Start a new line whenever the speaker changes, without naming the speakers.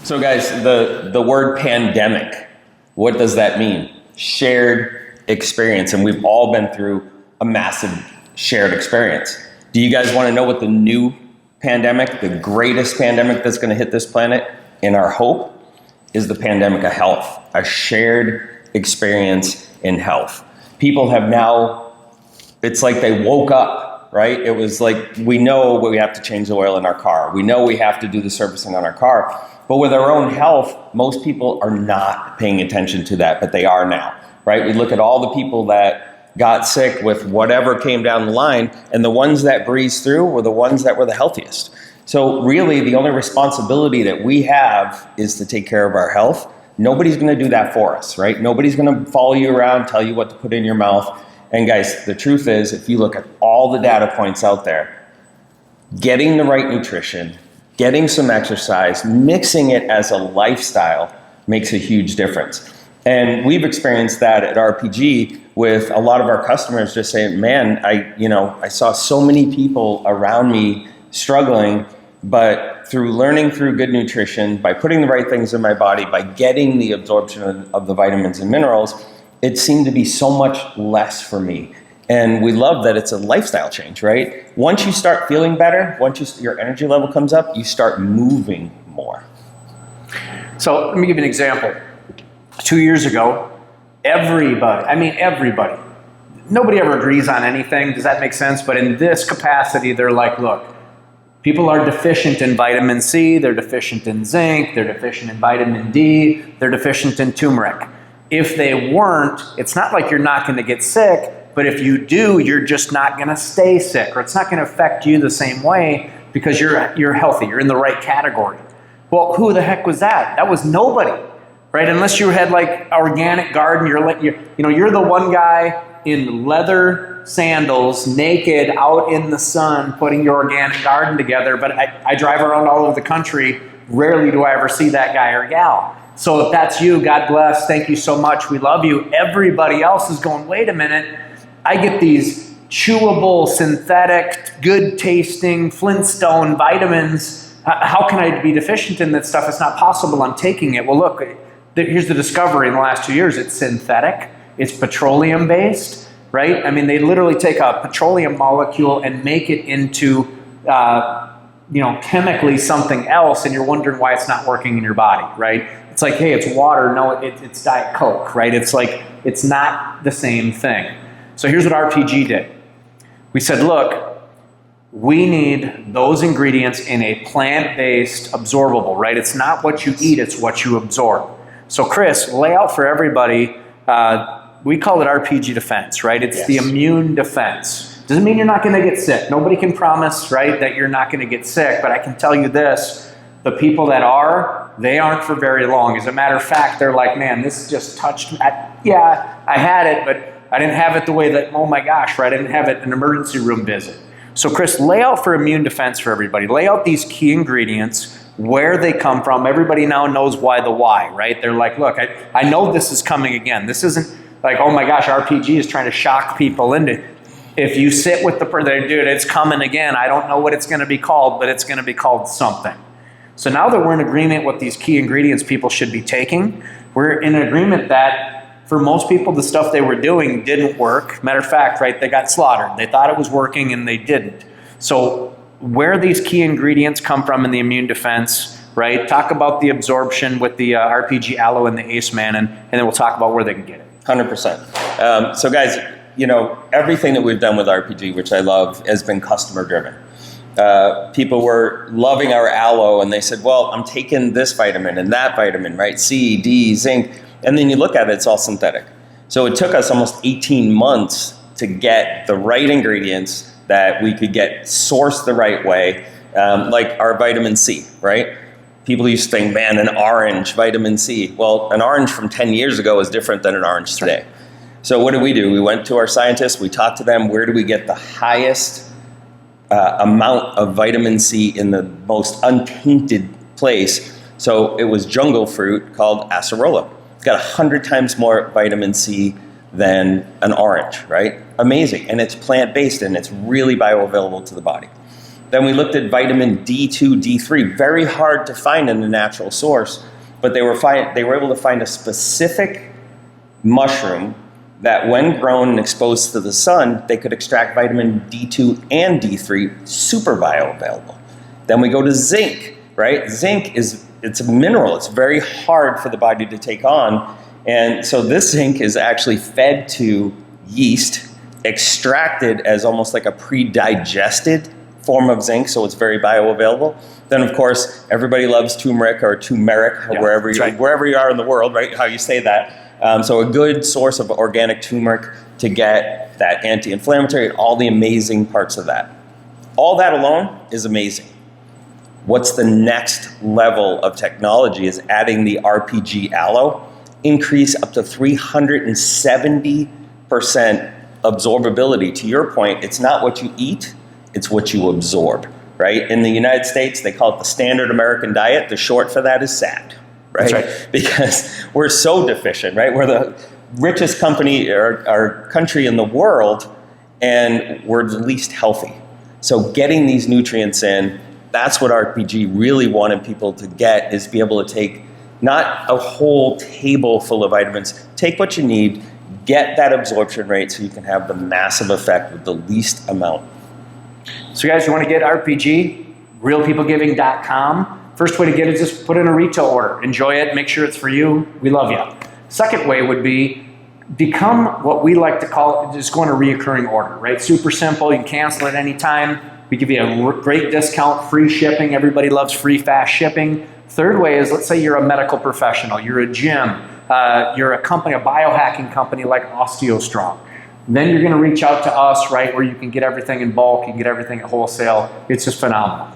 So guys, the word pandemic, what does that mean? Shared experience, and we've all been through a massive shared experience. Do you guys want to know what the new pandemic, the greatest pandemic that's going to hit this planet, in our hope, is the pandemic of health, a shared experience in health. People have now, it's like they woke up, right? It was like, we know we have to change the oil in our car. We know we have to do the servicing on our car. But with our own health, most people are not paying attention to that, but they are now, right? We look at all the people that got sick with whatever came down the line, and the ones that breezed through were the ones that were the healthiest. So really, the only responsibility that we have is to take care of our health. Nobody's going to do that for us, right? Nobody's going to follow you around, tell you what to put in your mouth. And guys, the truth is, if you look at all the data points out there, getting the right nutrition, getting some exercise, mixing it as a lifestyle makes a huge difference. And we've experienced that at RPG with a lot of our customers just saying, man, I saw so many people around me struggling, but through learning through good nutrition, by putting the right things in my body, by getting the absorption of the vitamins and minerals, it seemed to be so much less for me. And we love that it's a lifestyle change, right? Once you start feeling better, once your energy level comes up, you start moving more.
So let me give you an example. 2 years ago, everybody, nobody ever agrees on anything. Does that make sense? But in this capacity, they're like, look, people are deficient in vitamin C, they're deficient in zinc, they're deficient in vitamin D, they're deficient in turmeric. If they weren't, it's not like you're not going to get sick, but if you do, you're just not going to stay sick, or it's not going to affect you the same way because you're healthy, you're in the right category. Well, who the heck was that? That was nobody, right? Unless you had like organic garden, you're the one guy in leather sandals, naked, out in the sun, putting your organic garden together. But I drive around all over the country. Rarely do I ever see that guy or gal. So if that's you, God bless. Thank you so much. We love you. Everybody else is going, wait a minute. I get these chewable, synthetic, good tasting Flintstone vitamins. How can I be deficient in that stuff? It's not possible. I'm taking it. Well, look, here's the discovery in the last 2 years. It's synthetic. It's petroleum based, right? I mean, they literally take a petroleum molecule and make it into, chemically something else, and you're wondering why it's not working in your body, right? It's like, hey, it's water. No, it's Diet Coke, right? It's like, it's not the same thing. So here's what RPG did. We said, look, we need those ingredients in a plant-based absorbable, right? It's not what you eat, it's what you absorb. So Chris, lay out for everybody, we call it RPG defense, right? It's the immune defense. Doesn't mean you're not going to get sick. Nobody can promise, right, that you're not going to get sick, but I can tell you this, the people that are, they aren't for very long. As a matter of fact, they're like, man, this just touched me. I had it, but I didn't have it the way that, oh my gosh, right? I didn't have it in an emergency room visit. So Chris, lay out for immune defense for everybody. Lay out these key ingredients, where they come from. Everybody now knows why, right? They're like, look, I know this is coming again. This isn't like, oh my gosh, RPG is trying to shock people into it. If you sit with the person, dude, it's coming again. I don't know what it's going to be called, but it's going to be called something. So now that we're in agreement with these key ingredients people should be taking, we're in agreement that for most people, the stuff they were doing didn't work. Matter of fact, right, they got slaughtered. They thought it was working and they didn't. So where these key ingredients come from in the immune defense, right? Talk about the absorption with the RPG Aloe and the Ace Man, and then we'll talk about where they can get it.
100%. So guys, everything that we've done with RPG, which I love, has been customer driven. People were loving our aloe and they said, well, I'm taking this vitamin and that vitamin, right? C, D, zinc. And then you look at it, it's all synthetic. So it took us almost 18 months to get the right ingredients that we could get sourced the right way, like our vitamin C, right? People used to think, man, an orange, vitamin C. Well, an orange from 10 years ago is different than an orange today. So what did? We went to our scientists, we talked to them, where do we get the highest amount of vitamin C in the most untainted place? So it was jungle fruit called Acerola. It's got 100 times more vitamin C than an orange, right? Amazing. And it's plant-based and it's really bioavailable to the body. Then we looked at vitamin D2, D3, very hard to find in the natural source, but they were able to find a specific mushroom that when grown and exposed to the sun, they could extract vitamin D2 and D3, super bioavailable. Then we go to zinc, right? Zinc it's a mineral. It's very hard for the body to take on. And so this zinc is actually fed to yeast, extracted as almost like a pre-digested form of zinc, so it's very bioavailable. Then, of course, everybody loves turmeric or turmeric,
Yeah,
wherever
right.
wherever you are in the world, right? How you say that. So a good source of organic turmeric to get that anti-inflammatory, all the amazing parts of that. All that alone is amazing. What's the next level of technology is adding the RPG aloe, increase up to 370% absorbability. To your point, it's not what you eat, it's what you absorb, right? In the United States, they call it the standard American diet. The short for that is SAD, right?
That's right.
Because we're so deficient, right? We're the richest company or country in the world, and we're the least healthy. So getting these nutrients in, that's what RPG really wanted people to get, is be able to take not a whole table full of vitamins, take what you need, get that absorption rate so you can have the massive effect with the least amount.
So guys, you want to get RPG? realpeoplegiving.com. First way to get it is just put in a retail order. Enjoy it. Make sure it's for you. We love you. Second way would be become what we like to call just go on a reoccurring order, right? Super simple. You can cancel at any time. We give you a great discount, free shipping. Everybody loves free, fast shipping. Third way is, let's say you're a medical professional. You're a gym. You're a company, a biohacking company like OsteoStrong. Then you're going to reach out to us, right, where you can get everything in bulk, you can get everything at wholesale. It's just phenomenal.